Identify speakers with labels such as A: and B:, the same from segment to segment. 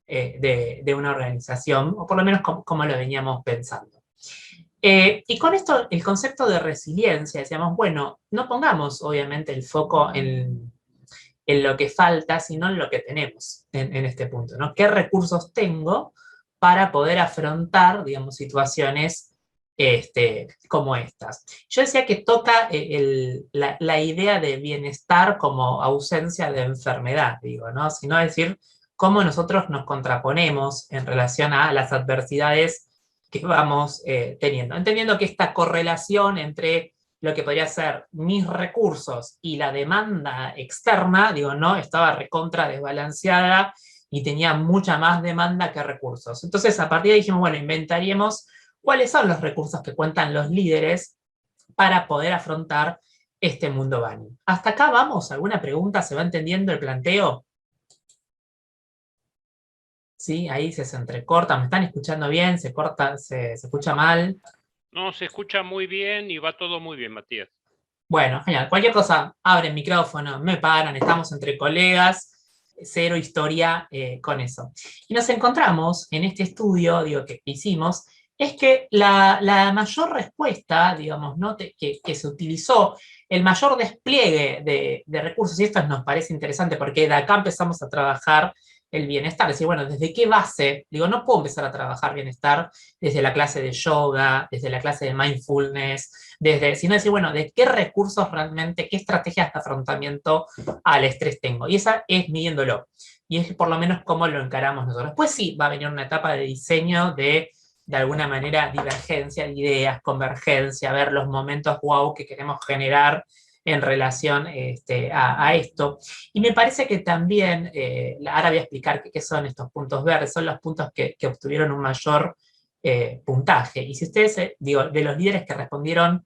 A: de una organización, o por lo menos como lo veníamos pensando. Y con esto, el concepto de resiliencia, decíamos, bueno, no pongamos obviamente el foco en lo que falta, sino en lo que tenemos en este punto, ¿no? ¿Qué recursos tengo para poder afrontar, digamos, situaciones como estas? Yo decía que toca la idea de bienestar como ausencia de enfermedad, digo, ¿no? Sino decir cómo nosotros nos contraponemos en relación a las adversidades que vamos teniendo. Entendiendo que esta correlación entre lo que podría ser mis recursos y la demanda externa, digo, no, estaba recontra desbalanceada y tenía mucha más demanda que recursos. Entonces, a partir de ahí dijimos, bueno, inventaríamos cuáles son los recursos que cuentan los líderes para poder afrontar este mundo Bunny. ¿Hasta acá vamos? ¿Alguna pregunta? ¿Se va entendiendo el planteo? Sí, ahí se entrecorta. ¿Me están escuchando bien? ¿Se corta? ¿Se escucha mal?
B: No, se escucha muy bien y va todo muy bien, Matías.
A: Bueno, genial. Cualquier cosa, abren micrófono, me paran, estamos entre colegas, cero historia con eso. Y nos encontramos en este estudio, digo, que hicimos, es que la mayor respuesta, digamos, ¿no? que se utilizó, el mayor despliegue de recursos, y esto nos parece interesante porque de acá empezamos a trabajar el bienestar, es decir, bueno, ¿desde qué base? Digo, no puedo empezar a trabajar bienestar desde la clase de yoga, desde la clase de mindfulness, sino decir, bueno, de qué recursos realmente, qué estrategias de afrontamiento al estrés tengo. Y esa es midiéndolo. Y es por lo menos cómo lo encaramos nosotros. Después sí, va a venir una etapa de diseño de alguna manera, divergencia de ideas, convergencia, ver los momentos wow que queremos generar en relación a esto. Y me parece que también, ahora voy a explicar qué son estos puntos verdes, son los puntos que obtuvieron un mayor puntaje. Y si ustedes, digo, de los líderes que respondieron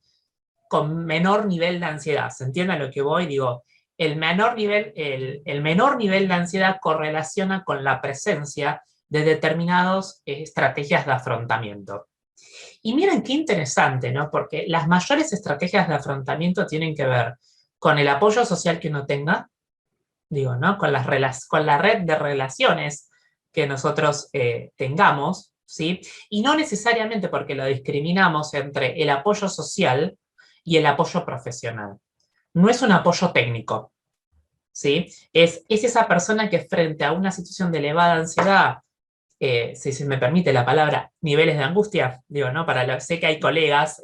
A: con menor nivel de ansiedad, ¿se entiende a lo que voy? Digo, el menor nivel de ansiedad correlaciona con la presencia de determinadas estrategias de afrontamiento. Y miren qué interesante, ¿no? Porque las mayores estrategias de afrontamiento tienen que ver con el apoyo social que uno tenga, digo, ¿no? Con la red de relaciones que nosotros tengamos, ¿sí? Y no necesariamente porque lo discriminamos entre el apoyo social y el apoyo profesional. No es un apoyo técnico, ¿sí? Es esa persona que frente a una situación de elevada ansiedad, si se me permite la palabra, niveles de angustia, digo, ¿no? Sé que hay colegas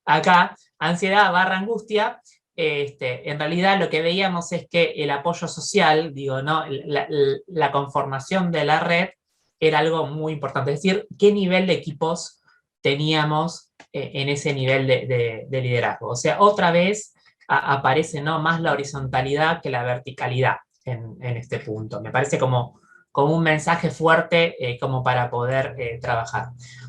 A: acá, ansiedad barra angustia, en realidad lo que veíamos es que el apoyo social, digo, ¿no? La conformación de la red era algo muy importante. Es decir, qué nivel de equipos teníamos en ese nivel de liderazgo. O sea, otra vez aparece, ¿no? Más la horizontalidad que la verticalidad en este punto. Me parece como un mensaje fuerte como para poder trabajar.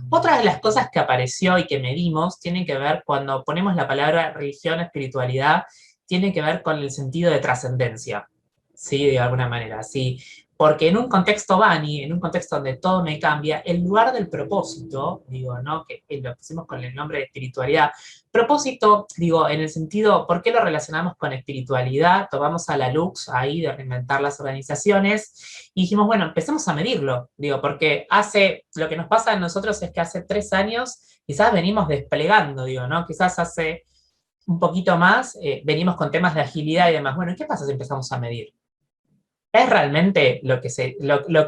A: Otra de las cosas que apareció y que medimos tiene que ver cuando ponemos la palabra religión, espiritualidad, tiene que ver con el sentido de trascendencia, ¿sí? De alguna manera, ¿sí? Porque en un contexto Bani, en un contexto donde todo me cambia, el lugar del propósito, digo, ¿no? Que lo pusimos con el nombre de espiritualidad. Propósito, digo, en el sentido, ¿por qué lo relacionamos con espiritualidad? Tomamos a la Lux ahí de reinventar las organizaciones y dijimos, bueno, empecemos a medirlo, digo, porque lo que nos pasa a nosotros es que hace 3 años quizás venimos desplegando, digo, ¿no? Quizás hace un poquito más venimos con temas de agilidad y demás. Bueno, ¿qué pasa si empezamos a medir? ¿Es realmente lo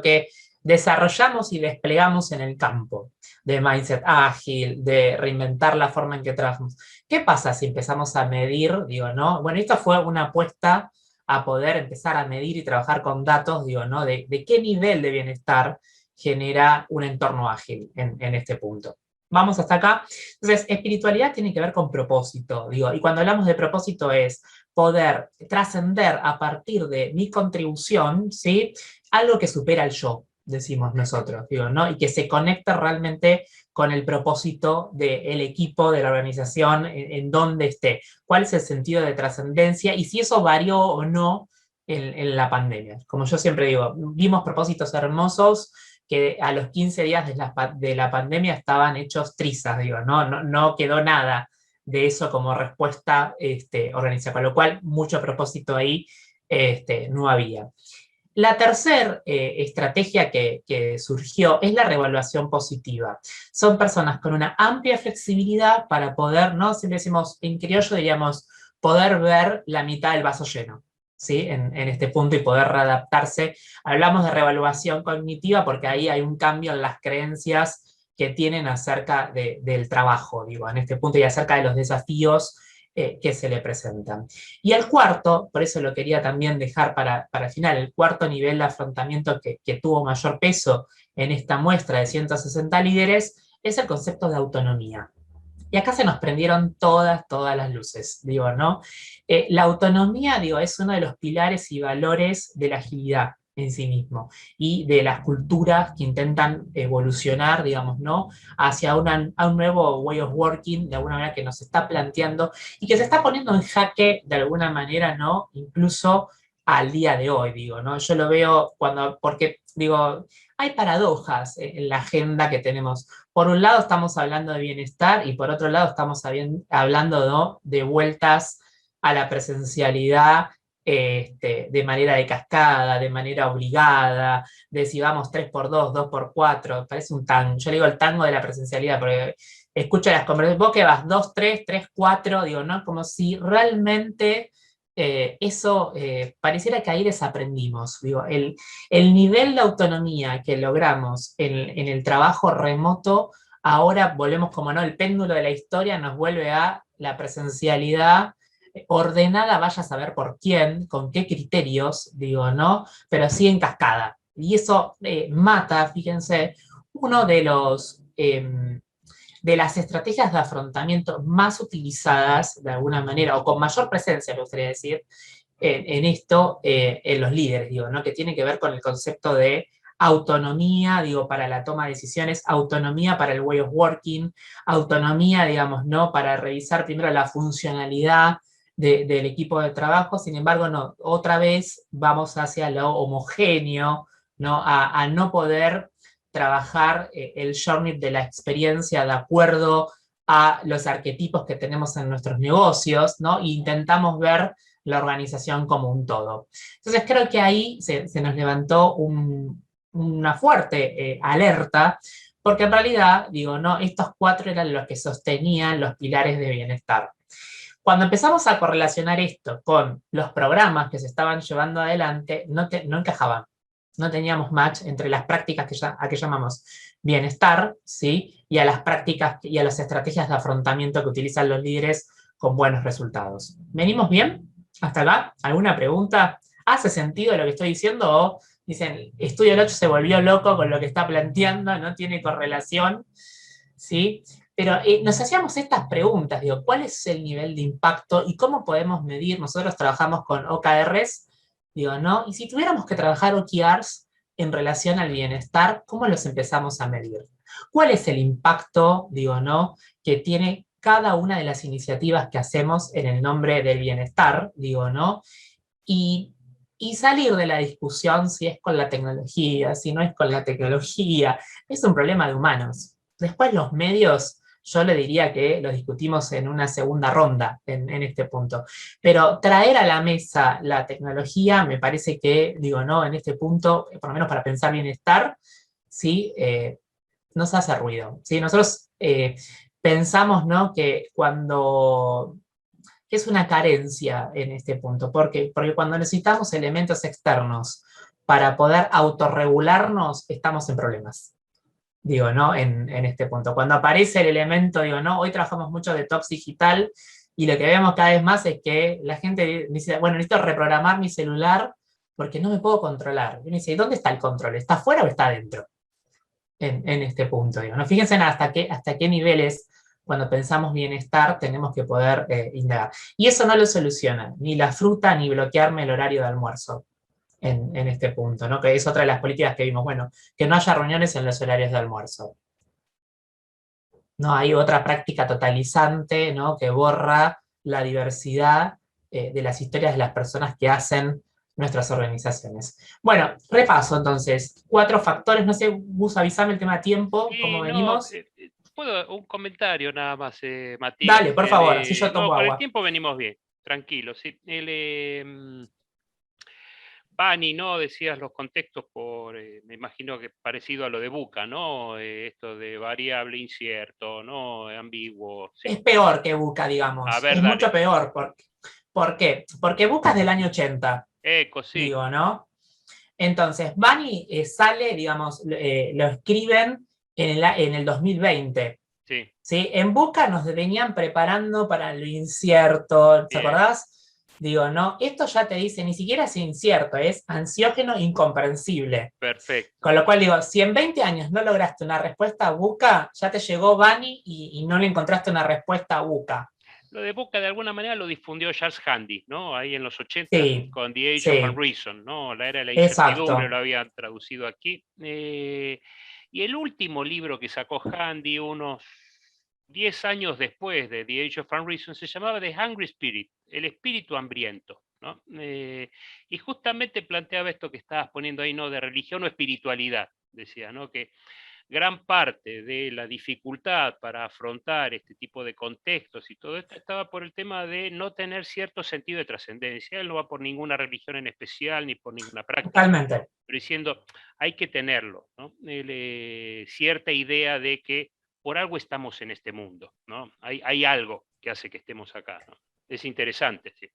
A: que desarrollamos y desplegamos en el campo de mindset ágil, de reinventar la forma en que trabajamos? ¿Qué pasa si empezamos a medir, digo, ¿no? Bueno, esta fue una apuesta a poder empezar a medir y trabajar con datos, digo, ¿no? De qué nivel de bienestar genera un entorno ágil en este punto. Vamos hasta acá. Entonces, espiritualidad tiene que ver con propósito, digo, y cuando hablamos de propósito es poder trascender a partir de mi contribución, ¿sí? Algo que supera el yo, decimos nosotros, digo, ¿no? Y que se conecta realmente con el propósito del equipo, de la organización, en donde esté. ¿Cuál es el sentido de trascendencia? Y si eso varió o no en la pandemia. Como yo siempre digo, vimos propósitos hermosos que a los 15 días de la pandemia estaban hechos trizas, digo, no quedó nada de eso como respuesta organizada, con lo cual mucho propósito ahí no había. La tercera estrategia que surgió es la reevaluación positiva. Son personas con una amplia flexibilidad para poder, ¿no? Siempre decimos, en criollo diríamos, poder ver la mitad del vaso lleno, ¿sí? En este punto y poder readaptarse. Hablamos de reevaluación cognitiva porque ahí hay un cambio en las creencias que tienen acerca del trabajo, digo, en este punto y acerca de los desafíos que se le presentan. Y el cuarto, por eso lo quería también dejar para el final, el cuarto nivel de afrontamiento que tuvo mayor peso en esta muestra de 160 líderes es el concepto de autonomía. Y acá se nos prendieron todas las luces, digo, ¿no? La autonomía, digo, es uno de los pilares y valores de la agilidad en sí mismo y de las culturas que intentan evolucionar, digamos, ¿no? Hacia a un nuevo way of working, de alguna manera que nos está planteando y que se está poniendo en jaque de alguna manera, ¿no? Incluso al día de hoy, digo, ¿no? Yo lo veo porque, digo, hay paradojas en la agenda que tenemos. Por un lado estamos hablando de bienestar y por otro lado estamos hablando, ¿no? De vueltas a la presencialidad de manera de cascada, de manera obligada, de si vamos 3x2, 2x4, parece un tango. Yo le digo el tango de la presencialidad, porque escucho las conversaciones, vos que vas 2, 3, 3, 4, digo, ¿no? Como si realmente eso pareciera que ahí desaprendimos. Digo, el nivel de autonomía que logramos en el trabajo remoto, ahora volvemos como no, el péndulo de la historia nos vuelve a la presencialidad ordenada, vaya a saber por quién, con qué criterios, digo, ¿no? Pero sí en cascada. Y eso mata, fíjense, uno de las estrategias de afrontamiento más utilizadas de alguna manera, o con mayor presencia, me gustaría decir, en esto, en los líderes, digo, ¿no? Que tiene que ver con el concepto de autonomía, digo, para la toma de decisiones, autonomía para el way of working, autonomía, digamos, ¿no? Para revisar primero la funcionalidad del equipo de trabajo, sin embargo, no, otra vez vamos hacia lo homogéneo, ¿no? A no poder trabajar el journey de la experiencia de acuerdo a los arquetipos que tenemos en nuestros negocios, ¿no? E intentamos ver la organización como un todo. Entonces creo que ahí se nos levantó una fuerte alerta, porque en realidad, digo, no, estos cuatro eran los que sostenían los pilares de bienestar. Cuando empezamos a correlacionar esto con los programas que se estaban llevando adelante, no encajaban. No teníamos match entre las prácticas a que llamamos bienestar, ¿sí? Y a las prácticas y a las estrategias de afrontamiento que utilizan los líderes con buenos resultados. ¿Venimos bien? ¿Hasta acá? ¿Alguna pregunta? ¿Hace sentido lo que estoy diciendo? ¿O dicen, Estudio el 8 se volvió loco con lo que está planteando, no tiene correlación? ¿Sí? Pero nos hacíamos estas preguntas, digo, ¿cuál es el nivel de impacto y cómo podemos medir? Nosotros trabajamos con OKRs, digo, ¿no? Y si tuviéramos que trabajar OKRs en relación al bienestar, ¿cómo los empezamos a medir? ¿Cuál es el impacto, digo, ¿no? Que tiene cada una de las iniciativas que hacemos en el nombre del bienestar, digo, ¿no? Y, y salir de la discusión si es con la tecnología, si no es con la tecnología, es un problema de humanos. Después los medios, yo le diría que los discutimos en una segunda ronda en este punto. Pero traer a la mesa la tecnología me parece que, digo, no, en este punto, por lo menos para pensar bienestar, ¿sí? Nos hace ruido. ¿Sí? Nosotros pensamos, ¿no? Que cuando que es una carencia en este punto. ¿Por qué? Porque cuando necesitamos elementos externos para poder autorregularnos, estamos en problemas. Digo, ¿no? En este punto. Cuando aparece el elemento, digo, ¿no? Hoy trabajamos mucho de detox digital y lo que vemos cada vez más es que la gente dice, bueno, necesito reprogramar mi celular porque no me puedo controlar. Y uno dice, ¿dónde está el control? ¿Está afuera o está adentro? En este punto, digo, ¿no? Fíjense hasta qué niveles cuando pensamos bienestar tenemos que poder indagar. Y eso no lo soluciona ni la fruta ni bloquearme el horario de almuerzo en este punto, ¿no? Que es otra de las políticas que vimos, bueno, que no haya reuniones en los horarios de almuerzo. No hay otra práctica totalizante, ¿no? Que borra la diversidad de las historias de las personas que hacen nuestras organizaciones. Bueno, repaso entonces. 4 factores, no sé, Gus, avísame el tema tiempo, ¿cómo
B: Y no,
A: venimos?
B: puedo un comentario nada más, Matías.
A: Dale, por favor, así yo
B: No,
A: tomo
B: con el
A: agua.
B: tiempo venimos bien, tranquilos. Sí. Bani, ¿no? Decías los contextos me imagino que parecido a lo de Buca, ¿no? Esto de variable, incierto, ¿no? Ambiguo, sí.
A: Es peor que Buca,
B: A
A: digamos.
B: ver,
A: Es mucho
B: dale.
A: peor. ¿Por qué? Porque Buca es del año 80,
B: Eco, sí,
A: digo, ¿no? Entonces, Bunny sale, digamos, lo escriben en el 2020.
B: sí,
A: ¿Sí? En Buca nos venían preparando para lo incierto, ¿te
B: bien,
A: acordás? Digo, no, esto ya te dice, ni siquiera es incierto, es ansiógeno incomprensible.
B: perfecto.
A: Con lo cual digo, si en 20 años no lograste una respuesta a Buca, ya te llegó Bunny y no le encontraste una respuesta a Buca.
B: Lo de Buca de alguna manera lo difundió Charles Handy, ¿no? Ahí en los 80
A: Sí,
B: con The Age of
A: sí,
B: Unreason, ¿no? La era de la incertidumbre lo
A: exacto.
B: habían traducido aquí. Y el último libro que sacó Handy, unos 10 años después de The Age of Unreason, se llamaba The Hungry Spirit, el espíritu hambriento, ¿no? Y justamente planteaba esto que estabas poniendo ahí, ¿no? De religión o espiritualidad, decía, ¿no? Que gran parte de la dificultad para afrontar este tipo de contextos y todo esto estaba por el tema de no tener cierto sentido de trascendencia. Él no va por ninguna religión en especial ni por ninguna práctica,
A: Totalmente.
B: pero diciendo, hay que tenerlo, ¿no? Cierta idea de que por algo estamos en este mundo, ¿no? Hay algo que hace que estemos acá, ¿no? Es interesante, sí.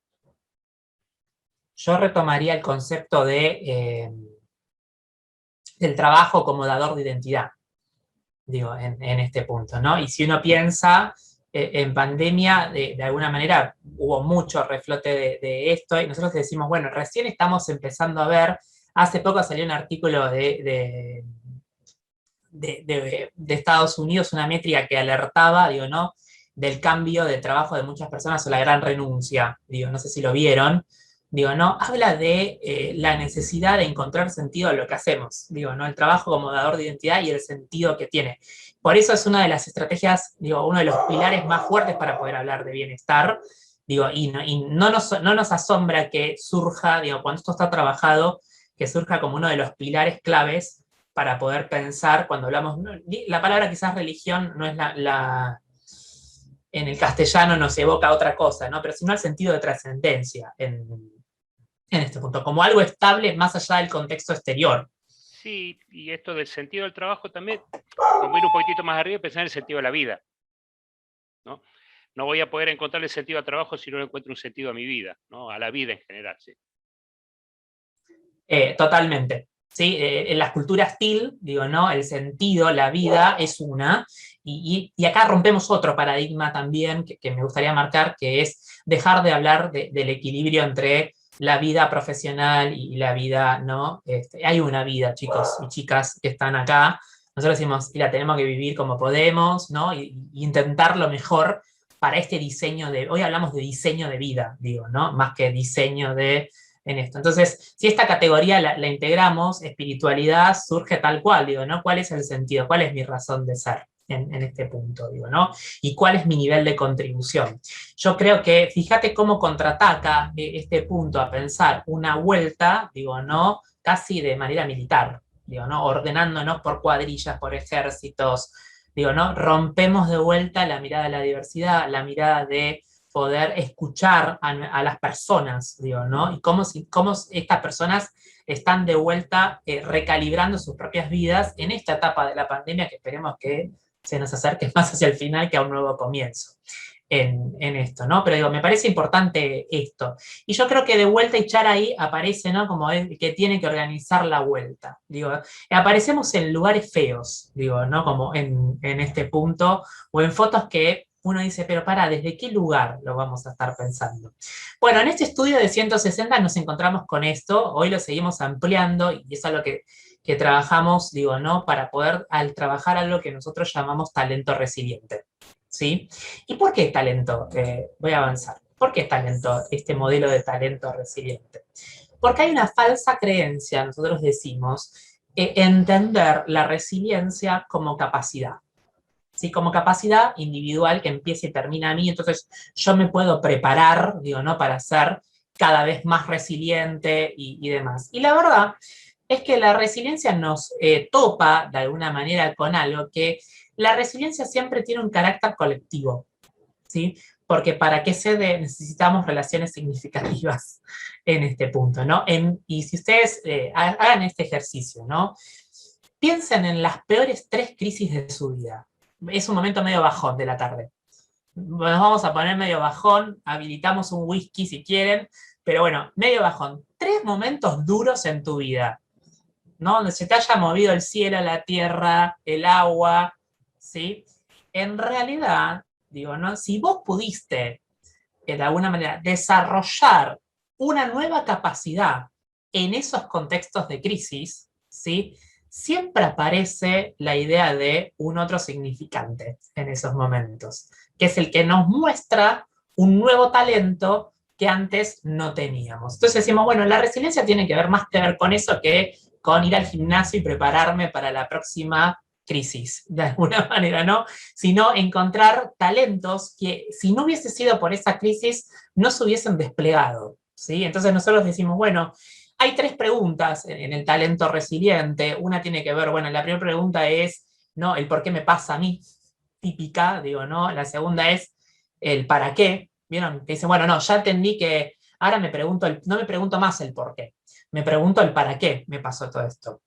A: Yo retomaría el concepto del trabajo como dador de identidad, digo, en este punto, ¿no? Y si uno piensa en pandemia, de alguna manera hubo mucho reflote de esto, y nosotros decimos, bueno, recién estamos empezando a ver, hace poco salió un artículo de Estados Unidos, una métrica que alertaba, digo, ¿no? Del cambio de trabajo de muchas personas o la gran renuncia, digo, no sé si lo vieron, digo, ¿no? Habla de la necesidad de encontrar sentido a lo que hacemos, digo, ¿no? El trabajo como dador de identidad y el sentido que tiene. Por eso es una de las estrategias, digo, uno de los pilares más fuertes para poder hablar de bienestar, digo, y no nos asombra que surja, digo, cuando esto está trabajado, que surja como uno de los pilares claves para poder pensar, cuando hablamos, la palabra quizás religión no es en el castellano nos evoca otra cosa, ¿no? Pero sino el sentido de trascendencia en este punto, como algo estable más allá del contexto exterior.
B: Sí, y esto del sentido del trabajo también, como ir un poquitito más arriba y pensar en el sentido de la vida, ¿no? No voy a poder encontrar el sentido al trabajo si no le encuentro un sentido a mi vida, ¿no? A la vida en general, sí.
A: Totalmente. ¿Sí? En las culturas TIL, digo, ¿no? El sentido, la vida es una, y acá rompemos otro paradigma también que me gustaría marcar, que es dejar de hablar del equilibrio entre la vida profesional y la vida, ¿no? Hay una vida, chicos y chicas, que están acá. Nosotros decimos, y la tenemos que vivir como podemos, ¿no? Y intentar lo mejor para este diseño hoy hablamos de diseño de vida, digo, ¿no? Más que diseño en esto. Entonces, si esta categoría la integramos, espiritualidad surge tal cual, digo, ¿no? ¿Cuál es el sentido? ¿Cuál es mi razón de ser en este punto, digo, ¿no? ¿Y cuál es mi nivel de contribución? Yo creo que, fíjate cómo contraataca este punto a pensar una vuelta, digo, ¿no? Casi de manera militar, digo, ¿no? Ordenándonos por cuadrillas, por ejércitos, digo, ¿no? Rompemos de vuelta la mirada de la diversidad, la mirada de poder escuchar a las personas, digo, ¿no? Y cómo estas personas están de vuelta recalibrando sus propias vidas en esta etapa de la pandemia que esperemos que se nos acerque más hacia el final que a un nuevo comienzo en esto, ¿no? Pero digo, me parece importante esto. Y yo creo que de vuelta y Char ahí aparece, ¿no? Como el que tiene que organizar la vuelta. Digo, aparecemos en lugares feos, digo, ¿no? Como en este punto, o en fotos que uno dice, pero para, ¿desde qué lugar lo vamos a estar pensando? Bueno, en este estudio de 160 nos encontramos con esto, hoy lo seguimos ampliando y es algo que trabajamos, digo, ¿no? Para poder al trabajar algo que nosotros llamamos talento resiliente, ¿sí? ¿Y por qué talento? Voy a avanzar. ¿Por qué talento, este modelo de talento resiliente? Porque hay una falsa creencia, nosotros decimos, entender la resiliencia como capacidad. ¿Sí? Como capacidad individual que empieza y termina a mí, entonces yo me puedo preparar, digo, ¿no? Para ser cada vez más resiliente y demás. Y la verdad es que la resiliencia nos topa de alguna manera con algo que la resiliencia siempre tiene un carácter colectivo. ¿sí? Porque para que se dé necesitamos relaciones significativas en este punto, ¿no? Y si ustedes hagan este ejercicio, ¿no? Piensen en las peores 3 crisis de su vida. Es un momento medio bajón de la tarde. Nos vamos a poner medio bajón, habilitamos un whisky si quieren, pero bueno, medio bajón. 3 momentos duros en tu vida, ¿no? Donde se te haya movido el cielo, la tierra, el agua, ¿sí? En realidad, digo, ¿no? Si vos pudiste, de alguna manera, desarrollar una nueva capacidad en esos contextos de crisis, ¿sí? Siempre aparece la idea de un otro significante en esos momentos, que es el que nos muestra un nuevo talento que antes no teníamos. Entonces decimos, bueno, la resiliencia tiene que ver más que ver con eso que con ir al gimnasio y prepararme para la próxima crisis, de alguna manera, ¿no? Sino encontrar talentos que si no hubiese sido por esa crisis, no se hubiesen desplegado, ¿sí? Entonces nosotros decimos, bueno, hay 3 preguntas en el talento resiliente. Una tiene que ver, bueno, la primera pregunta es, ¿no? El por qué me pasa a mí, típica, digo, ¿no? La segunda es el para qué, ¿vieron? Que dicen, bueno, no, ya entendí que ahora me pregunto, no me pregunto más el por qué, me pregunto el para qué me pasó todo esto.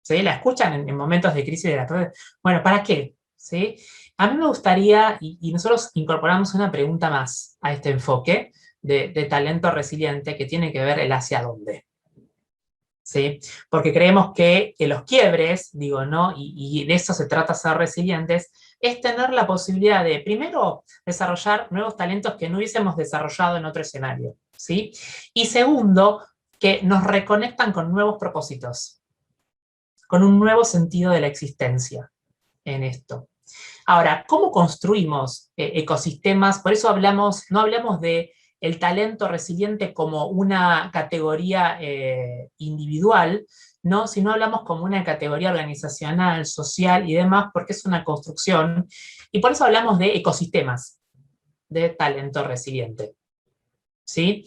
A: ¿Sí? ¿La escuchan en momentos de crisis de la tarde? Bueno, ¿para qué? ¿Sí? A mí me gustaría, y nosotros incorporamos una pregunta más a este enfoque de talento resiliente que tiene que ver el hacia dónde. ¿Sí? Porque creemos que los quiebres, digo, ¿no? Y de eso se trata ser resilientes, es tener la posibilidad de, primero, desarrollar nuevos talentos que no hubiésemos desarrollado en otro escenario, ¿sí? Y segundo, que nos reconectan con nuevos propósitos, con un nuevo sentido de la existencia en esto. Ahora, ¿cómo construimos ecosistemas? Por eso no hablamos de el talento resiliente como una categoría individual, ¿no? Sino hablamos como una categoría organizacional, social y demás, porque es una construcción. Y por eso hablamos de ecosistemas de talento resiliente, ¿sí?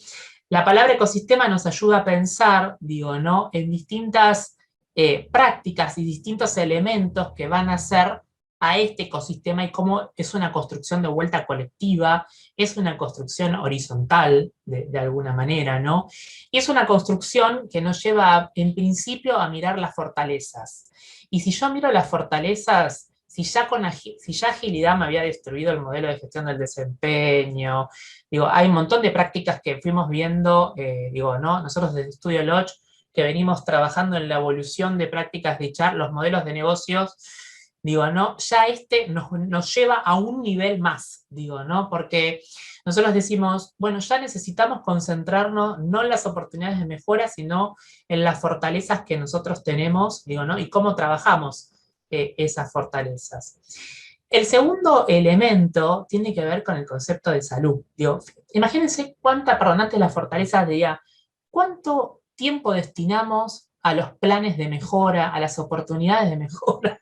A: La palabra ecosistema nos ayuda a pensar, digo, ¿no? En distintas prácticas y distintos elementos que van a ser a este ecosistema y cómo es una construcción de vuelta colectiva, es una construcción horizontal de alguna manera, ¿no? Y es una construcción que nos lleva en principio a mirar las fortalezas. Y si yo miro las fortalezas, si ya agilidad me había destruido el modelo de gestión del desempeño, digo, hay un montón de prácticas que fuimos viendo, digo, ¿no? Nosotros desde Estudio Lodge, que venimos trabajando en la evolución de prácticas de HR, los modelos de negocios, digo, ¿no? Ya nos lleva a un nivel más, digo, ¿no? Porque nosotros decimos, bueno, ya necesitamos concentrarnos no en las oportunidades de mejora, sino en las fortalezas que nosotros tenemos, digo, ¿no? Y cómo trabajamos esas fortalezas. El segundo elemento tiene que ver con el concepto de salud. Digo, imagínense antes de la fortaleza diría, ¿cuánto tiempo destinamos a los planes de mejora, a las oportunidades de mejora?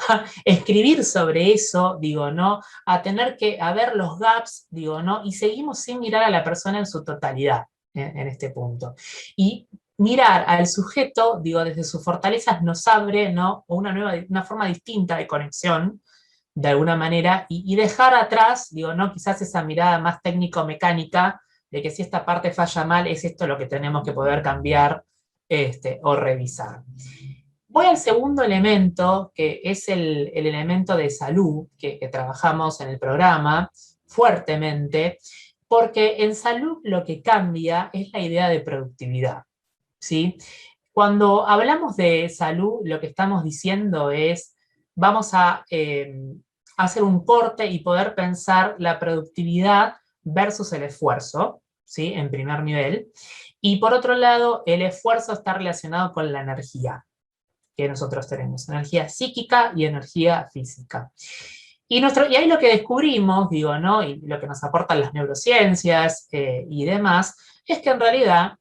A: A escribir sobre eso, digo, ¿no? A ver los gaps, digo, ¿no? Y seguimos sin mirar a la persona en su totalidad en este punto. Y mirar al sujeto, digo, desde sus fortalezas nos abre, ¿no? Una forma distinta de conexión, de alguna manera, y dejar atrás, digo, ¿no? Quizás esa mirada más técnico-mecánica de que si esta parte falla mal, es esto lo que tenemos que poder cambiar o revisar. Voy al segundo elemento, que es el elemento de salud, que trabajamos en el programa fuertemente, porque en salud lo que cambia es la idea de productividad, ¿sí? Cuando hablamos de salud, lo que estamos diciendo es, vamos a hacer un corte y poder pensar la productividad versus el esfuerzo, ¿sí? En primer nivel. Y por otro lado, el esfuerzo está relacionado con la energía que nosotros tenemos, energía psíquica y energía física. Y ahí lo que descubrimos, digo, ¿no? Y lo que nos aportan las neurociencias y demás, es que en realidad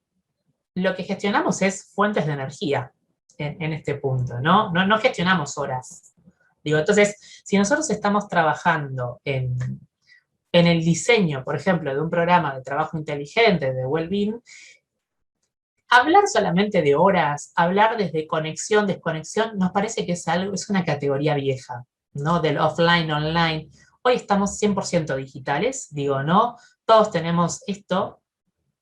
A: lo que gestionamos es fuentes de energía en este punto, ¿no? No gestionamos horas. Digo, entonces, si nosotros estamos trabajando en el diseño, por ejemplo, de un programa de trabajo inteligente, de well-being, hablar solamente de horas, hablar desde conexión, desconexión, nos parece que es una categoría vieja, ¿no? Del offline, online. hoy estamos 100% digitales, digo, ¿no? Todos tenemos esto,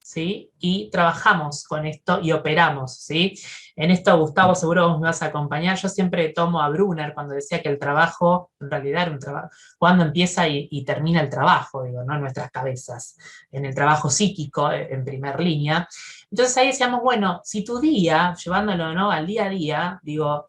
A: ¿sí? Y trabajamos con esto y operamos, ¿sí? En esto, Gustavo, seguro vos me vas a acompañar. Yo siempre tomo a Brunner cuando decía que el trabajo, en realidad era un trabajo, cuando empieza y termina el trabajo, digo, ¿no? En nuestras cabezas, en el trabajo psíquico, en primer línea. Entonces ahí decíamos, bueno, si tu día, llevándolo, ¿no? Al día a día, digo,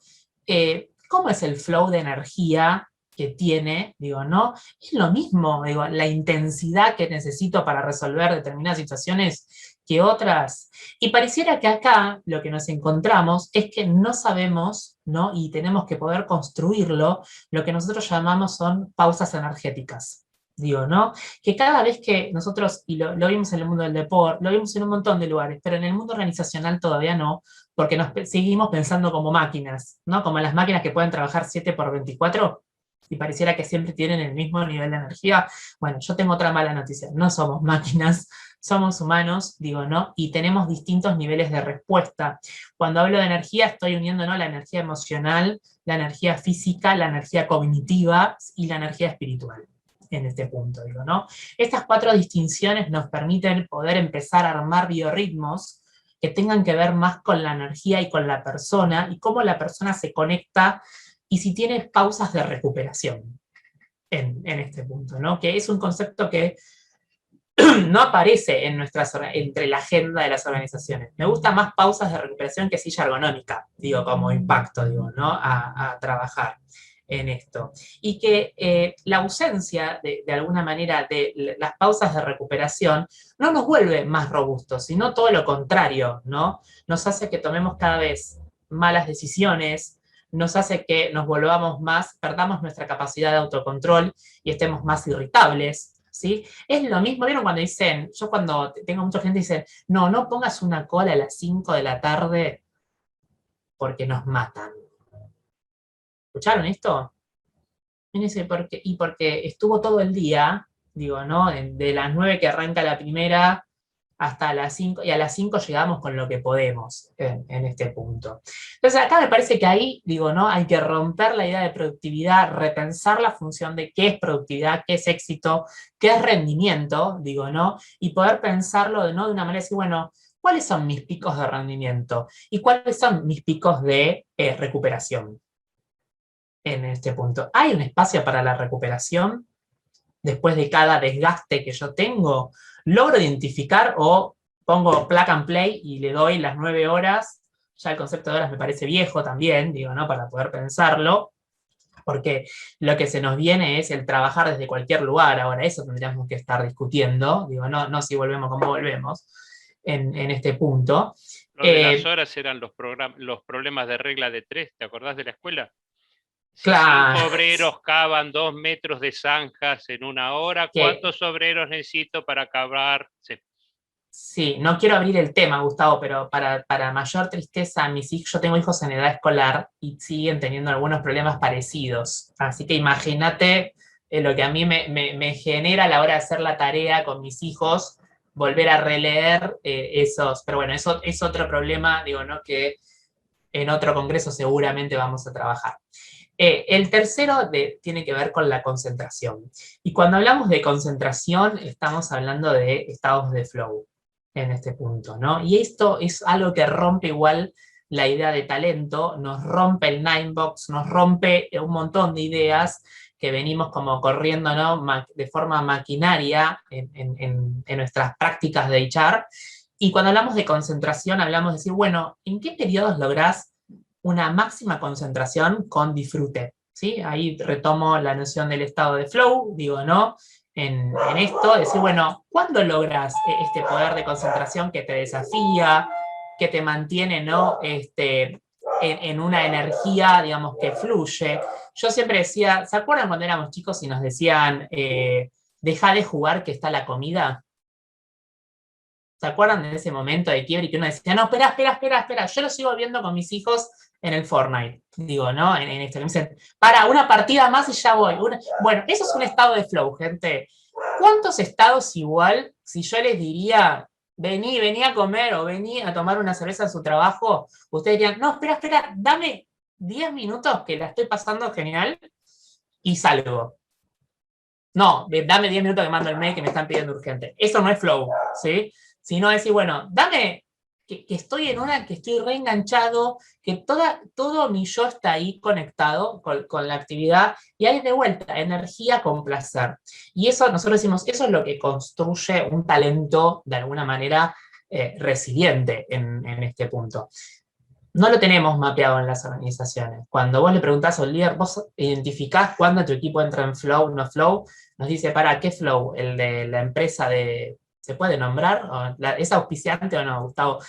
A: ¿cómo es el flow de energía que tiene? Digo, ¿no? Es lo mismo, digo, la intensidad que necesito para resolver determinadas situaciones que otras. Y pareciera que acá lo que nos encontramos es que no sabemos, ¿no? Y tenemos que poder construirlo, lo que nosotros llamamos son pausas energéticas. Digo, ¿no? Que cada vez que nosotros, y lo vimos en el mundo del deporte, lo vimos en un montón de lugares, pero en el mundo organizacional todavía no, porque seguimos pensando como máquinas, ¿no? Como las máquinas que pueden trabajar 7 por 24 y pareciera que siempre tienen el mismo nivel de energía. Bueno, yo tengo otra mala noticia, no somos máquinas, somos humanos, digo, ¿no? Y tenemos distintos niveles de respuesta. Cuando hablo de energía, estoy uniendo, ¿no? La energía emocional, la energía física, la energía cognitiva y la energía espiritual en este punto, digo, ¿no? Estas 4 distinciones nos permiten poder empezar a armar biorritmos que tengan que ver más con la energía y con la persona y cómo la persona se conecta y si tiene pausas de recuperación en este punto, ¿no? Que es un concepto que no aparece en entre la agenda de las organizaciones. Me gusta más pausas de recuperación que silla ergonómica, digo, como impacto, digo, ¿no? A trabajar en esto. Y que la ausencia, de alguna manera, de las pausas de recuperación no nos vuelve más robustos, sino todo lo contrario, ¿no? Nos hace que tomemos cada vez malas decisiones, nos hace que nos volvamos más, perdamos nuestra capacidad de autocontrol y estemos más irritables, ¿sí? Es lo mismo, ¿vieron cuando dicen, yo cuando tengo mucha gente dice, no, no pongas una cola a las 5 de la tarde porque nos matan. ¿Escucharon esto? Y porque estuvo todo el día, digo, ¿no? De las 9 que arranca la primera hasta las 5, y a las 5 llegamos con lo que podemos en este punto. Entonces acá me parece que ahí, digo, ¿no? Hay que romper la idea de productividad, repensar la función de qué es productividad, qué es éxito, qué es rendimiento, digo, ¿no? Y poder pensarlo, ¿no? De una manera así, bueno, ¿cuáles son mis picos de rendimiento? ¿Y cuáles son mis picos de recuperación en este punto? ¿Hay un espacio para la recuperación después de cada desgaste que yo tengo? ¿Logro identificar o pongo plug and play y le doy las 9 horas? Ya el concepto de horas me parece viejo también, digo, ¿no? Para poder pensarlo, porque lo que se nos viene es el trabajar desde cualquier lugar. Ahora, eso tendríamos que estar discutiendo, digo, no si volvemos como volvemos en este punto.
B: Lo de las horas eran los problemas de regla de 3, ¿te acordás de la escuela? Si 5
A: Claro,
B: obreros cavan 2 metros de zanjas en una hora,
A: que
B: ¿cuántos obreros necesito para cavar? Sí.
A: sí, no quiero abrir el tema, Gustavo, pero para mayor tristeza, yo tengo hijos en edad escolar y siguen teniendo algunos problemas parecidos. Así que imagínate lo que a mí me genera a la hora de hacer la tarea con mis hijos, volver a releer esos. Pero bueno, eso es otro problema, digo, ¿no? Que en otro congreso seguramente vamos a trabajar. El tercero tiene que ver con la concentración. Y cuando hablamos de concentración, estamos hablando de estados de flow en este punto, ¿no? Y esto es algo que rompe igual la idea de talento, nos rompe el Ninebox, nos rompe un montón de ideas que venimos como corriendo, ¿no? De forma maquinaria en nuestras prácticas de HR. Y cuando hablamos de concentración, hablamos de decir, bueno, ¿en qué periodos lográs una máxima concentración con disfrute? ¿Sí? Ahí retomo la noción del estado de flow, digo, ¿no? En esto, decir, bueno, ¿cuándo logras este poder de concentración que te desafía, que te mantiene, ¿no? En una energía, digamos, que fluye? Yo siempre decía, ¿se acuerdan cuando éramos chicos y nos decían, deja de jugar que está la comida? ¿Se acuerdan de ese momento de quiebre y que uno decía, no, espera, yo lo sigo viendo con mis hijos en el Fortnite, digo, ¿no? En esto, que me dicen, para, una partida más y ya voy. Bueno, eso es un estado de flow, gente. ¿Cuántos estados igual, si yo les diría, vení a comer o vení a tomar una cerveza en su trabajo, ustedes dirían, no, espera, dame 10 minutos que la estoy pasando genial y salgo? No, dame 10 minutos que mando el mail que me están pidiendo urgente. Eso no es flow, ¿sí? Sino decir, bueno, dame que estoy en una, que estoy reenganchado, que todo mi yo está ahí conectado con la actividad y hay de vuelta energía con placer. Y eso, nosotros decimos, eso es lo que construye un talento de alguna manera resiliente en este punto. No lo tenemos mapeado en las organizaciones. Cuando vos le preguntás al líder, vos identificás cuándo tu equipo entra en flow, no flow, nos dice, ¿para qué flow? ¿El de la empresa de... ¿Se puede nombrar? ¿Es auspiciante o no, Gustavo?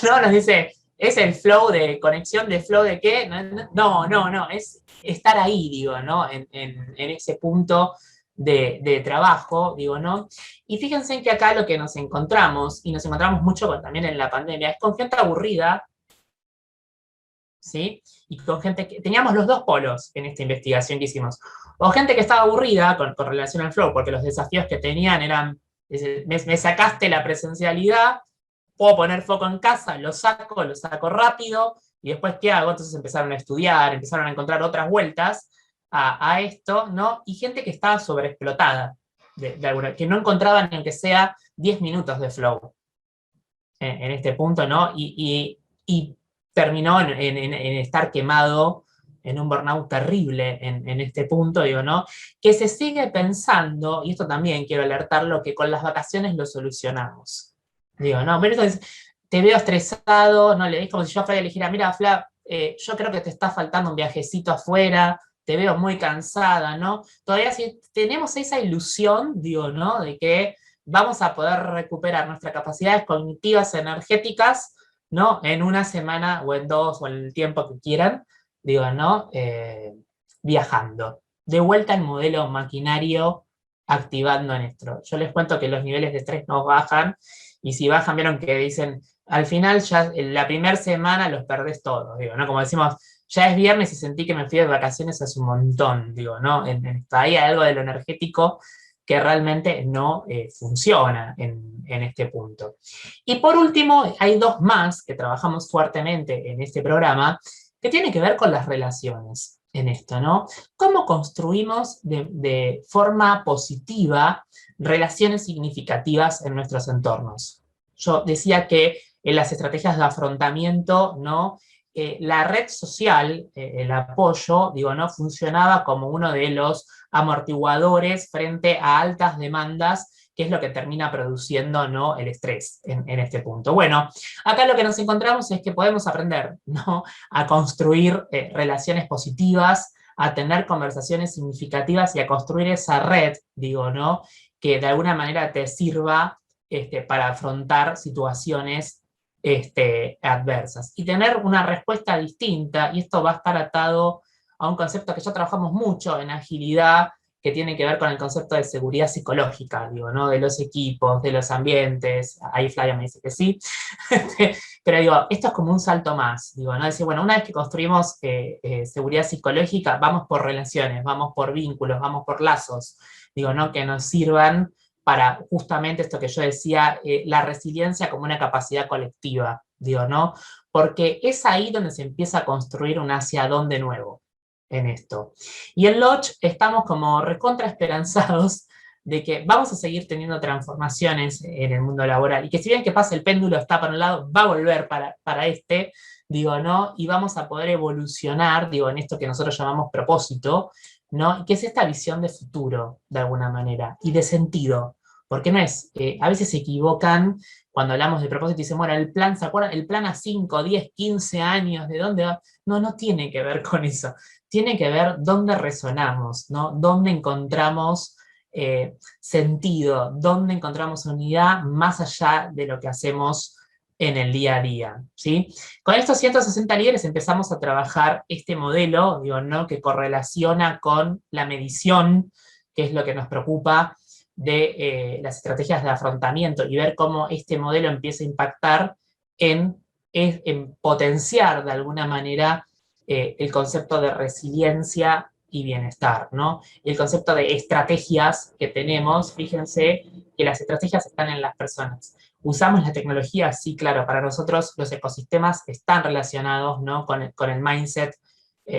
A: No, nos dice, ¿es el flow de conexión de flow de qué? No, es estar ahí, digo, ¿no? En ese punto de trabajo, digo, ¿no? Y fíjense en que acá lo que nos encontramos, y nos encontramos mucho también en la pandemia, es con gente aburrida, ¿sí? Y con gente que... Teníamos los dos polos en esta investigación que hicimos. O gente que estaba aburrida con relación al flow, porque los desafíos que tenían eran, me sacaste la presencialidad, puedo poner foco en casa, lo saco rápido, y después, ¿qué hago? Entonces empezaron a estudiar, empezaron a encontrar otras vueltas a esto, ¿no? Y gente que estaba sobreexplotada, que no encontraban ni aunque sea 10 minutos de flow en este punto, ¿no? Y terminó en estar quemado en un burnout terrible en este punto, digo, ¿no? Que se sigue pensando, y esto también quiero alertarlo, que con las vacaciones lo solucionamos. Digo, no, pero entonces te veo estresado, no le es como si yo a Flavia le dijera, mira, Flav, yo creo que te está faltando un viajecito afuera, te veo muy cansada, ¿no? Todavía si tenemos esa ilusión, digo, ¿no? De que vamos a poder recuperar nuestras capacidades cognitivas energéticas, ¿no? En una semana o en dos o en el tiempo que quieran, digo, ¿no? Viajando. De vuelta al modelo maquinario activando en esto. Yo les cuento que los niveles de estrés no bajan y si bajan, vieron que dicen, al final ya en la primera semana los perdés todos, digo, ¿no? Como decimos, ya es viernes y sentí que me fui de vacaciones hace un montón, digo, ¿no? Ahí hay algo de lo energético que realmente no funciona en este punto. Y por último, hay dos más que trabajamos fuertemente en este programa, que tienen que ver con las relaciones en esto, ¿no? ¿Cómo construimos de forma positiva relaciones significativas en nuestros entornos? Yo decía que en las estrategias de afrontamiento, ¿no? La red social, el apoyo, digo, no funcionaba como uno de los amortiguadores frente a altas demandas, que es lo que termina produciendo, ¿no? El estrés en este punto. Bueno, acá lo que nos encontramos es que podemos aprender, ¿no? A construir relaciones positivas, a tener conversaciones significativas y a construir esa red, digo, ¿no? Que de alguna manera te sirva para afrontar situaciones adversas. Y tener una respuesta distinta, y esto va a estar atado a un concepto que ya trabajamos mucho en agilidad, que tiene que ver con el concepto de seguridad psicológica, digo, ¿no? De los equipos, de los ambientes, ahí Flavia me dice que sí, pero digo, esto es como un salto más, digo, ¿no? Decir, bueno, una vez que construimos seguridad psicológica, vamos por relaciones, vamos por vínculos, vamos por lazos, digo, ¿no? Que nos sirvan para justamente esto que yo decía, la resiliencia como una capacidad colectiva, digo, ¿no? Porque es ahí donde se empieza a construir un hacia dónde nuevo en esto. Y en Lodge estamos como recontra esperanzados de que vamos a seguir teniendo transformaciones en el mundo laboral y que si bien que pasa el péndulo está para un lado, va a volver para este, digo, ¿no? Y vamos a poder evolucionar, digo, en esto que nosotros llamamos propósito, ¿no? Y que es esta visión de futuro, de alguna manera, y de sentido. Porque no es, a veces se equivocan cuando hablamos de propósito y dicen, bueno, el plan, ¿se acuerdan? El plan a 5, 10, 15 años, ¿de dónde va? No, no tiene que ver con eso. Tiene que ver dónde resonamos, ¿no? Dónde encontramos sentido, dónde encontramos unidad más allá de lo que hacemos en el día a día, ¿sí? Con estos 160 líderes empezamos a trabajar este modelo, digo, ¿no? Que correlaciona con la medición, que es lo que nos preocupa de las estrategias de afrontamiento y ver cómo este modelo empieza a impactar en potenciar de alguna manera el concepto de resiliencia y bienestar, ¿no? Y el concepto de estrategias que tenemos, fíjense que las estrategias están en las personas. ¿Usamos la tecnología? Sí, claro, para nosotros los ecosistemas están relacionados, ¿no? con el mindset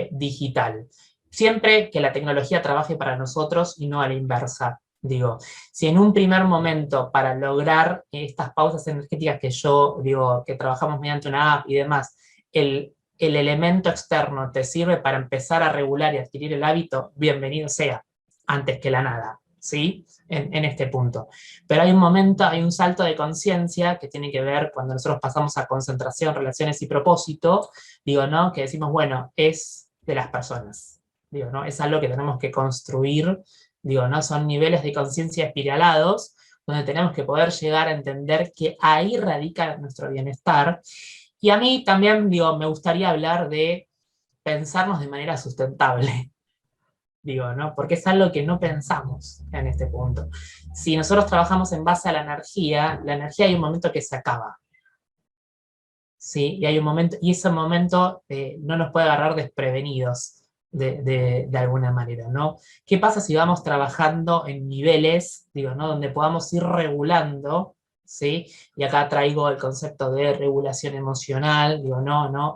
A: digital. siempre que la tecnología trabaje para nosotros y no a la inversa. Digo, si en un primer momento para lograr estas pausas energéticas que yo digo, que trabajamos mediante una app y demás, el elemento externo te sirve para empezar a regular y adquirir el hábito, bienvenido sea, antes que la nada, ¿sí? En este punto. Pero hay un momento, hay un salto de conciencia que tiene que ver cuando nosotros pasamos a concentración, relaciones y propósito, digo, ¿no? Que decimos, bueno, es de las personas, digo, ¿no? Es algo que tenemos que construir, digo, ¿no? Son niveles de conciencia espiralados donde tenemos que poder llegar a entender que ahí radica nuestro bienestar. Y a mí también, digo, me gustaría hablar de pensarnos de manera sustentable, digo, ¿no? Porque es algo que no pensamos en este punto. Si nosotros trabajamos en base a la energía hay un momento que se acaba, ¿sí? Y hay un momento, y ese momento no nos puede agarrar desprevenidos de alguna manera, ¿no? ¿Qué pasa si vamos trabajando en niveles, digo, ¿no? Donde podamos ir regulando, ¿sí? Y acá traigo el concepto de regulación emocional, digo,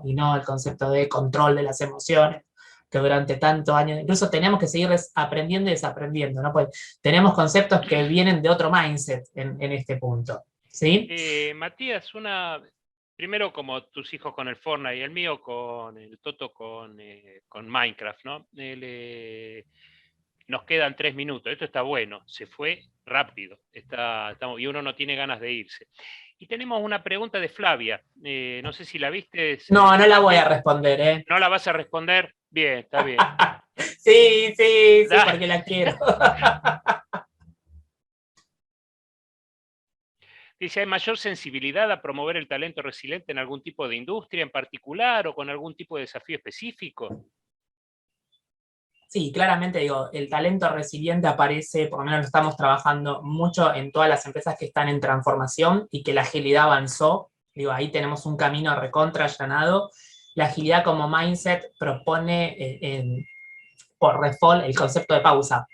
A: y no el concepto de control de las emociones, que durante tantos años, incluso tenemos que seguir aprendiendo y desaprendiendo, ¿no? Pues tenemos conceptos que vienen de otro mindset en este punto, ¿sí?
B: Matías, primero como tus hijos con el Fortnite y el mío con el Toto con Minecraft, ¿no? Nos quedan 3 minutos, esto está bueno, se fue rápido, y uno no tiene ganas de irse. Y tenemos una pregunta de Flavia, no sé si la viste.
A: No, no la voy a responder, ¿eh?
B: ¿No la vas a responder? Bien, está bien.
A: Sí, porque la quiero.
B: Dice, ¿hay mayor sensibilidad a promover el talento resiliente en algún tipo de industria en particular o con algún tipo de desafío específico?
A: Sí, claramente digo, el talento resiliente aparece, por lo menos lo estamos trabajando mucho en todas las empresas que están en transformación y que la agilidad avanzó. Digo, ahí tenemos un camino recontra allanado. La agilidad como mindset propone por default el concepto de pausa.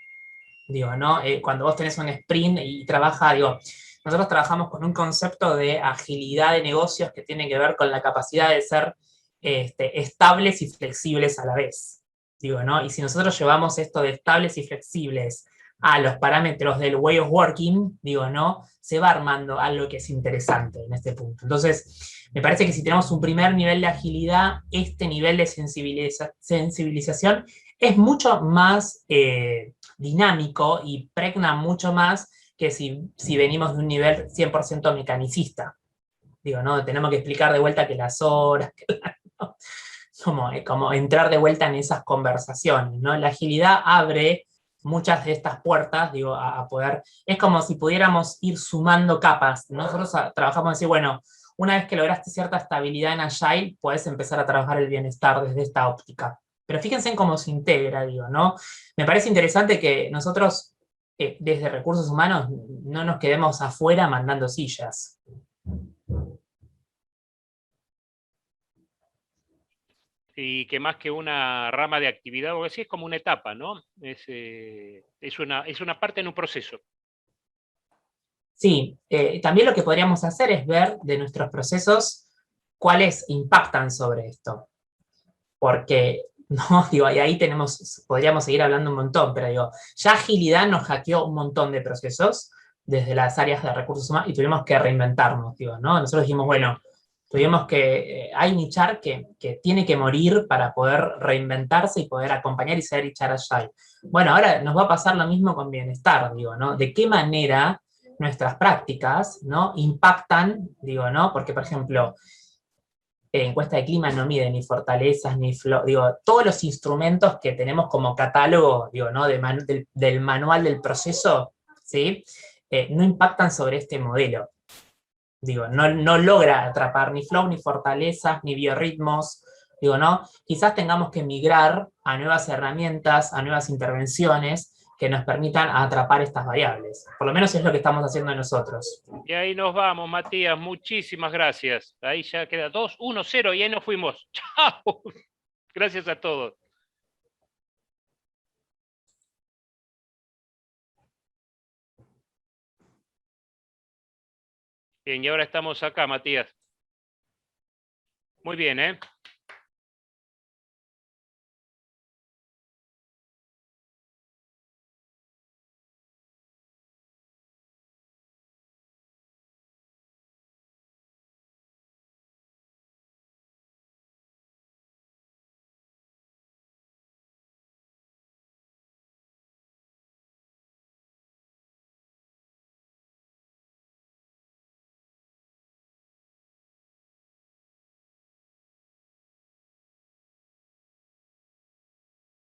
A: Digo, ¿no? Cuando vos tenés un sprint y nosotros trabajamos con un concepto de agilidad de negocios que tiene que ver con la capacidad de ser estables y flexibles a la vez. Digo, ¿no? Y si nosotros llevamos esto de estables y flexibles a los parámetros del way of working, digo, ¿no? Se va armando algo que es interesante en este punto. Entonces, me parece que si tenemos un primer nivel de agilidad, este nivel de sensibilización es mucho más dinámico y pregna mucho más que si venimos de un nivel 100% mecanicista. Digo, ¿no? Tenemos que explicar de vuelta que las horas, ¿no? Como entrar de vuelta en esas conversaciones, ¿no? La agilidad abre muchas de estas puertas, digo, a poder, es como si pudiéramos ir sumando capas. Nosotros trabajamos así, bueno, una vez que lograste cierta estabilidad en Agile, puedes empezar a trabajar el bienestar desde esta óptica. Pero fíjense en cómo se integra, digo, ¿no? Me parece interesante que nosotros, desde recursos humanos, no nos quedemos afuera mandando sillas.
B: Y que más que una rama de actividad, o así, es como una etapa, ¿no? Es una parte en un proceso.
A: Sí, también lo que podríamos hacer es ver de nuestros procesos cuáles impactan sobre esto. Porque, no, digo, y ahí podríamos seguir hablando un montón, pero digo, ya agilidad nos hackeó un montón de procesos desde las áreas de recursos humanos y tuvimos que reinventarnos, digo, ¿no? Nosotros dijimos, bueno, tuvimos que, hay un HR que tiene que morir para poder reinventarse y poder acompañar y ser HR Agile. Bueno, ahora nos va a pasar lo mismo con bienestar, digo, ¿no? ¿De qué manera nuestras prácticas, ¿no? Impactan, digo, ¿no? Porque, por ejemplo, encuesta de clima no mide ni fortalezas, ni digo, todos los instrumentos que tenemos como catálogo, digo, ¿no? Del manual del proceso, ¿sí? No impactan sobre este modelo. Digo, no logra atrapar ni flow, ni fortalezas, ni biorritmos, digo, ¿no? Quizás tengamos que migrar a nuevas herramientas, a nuevas intervenciones que nos permitan atrapar estas variables. Por lo menos es lo que estamos haciendo nosotros.
B: Y ahí nos vamos, Matías. Muchísimas gracias. Ahí ya queda 2-1-0 y ahí nos fuimos. ¡Chao! Gracias a todos. Bien, y ahora estamos acá, Matías. Muy bien, ¿eh?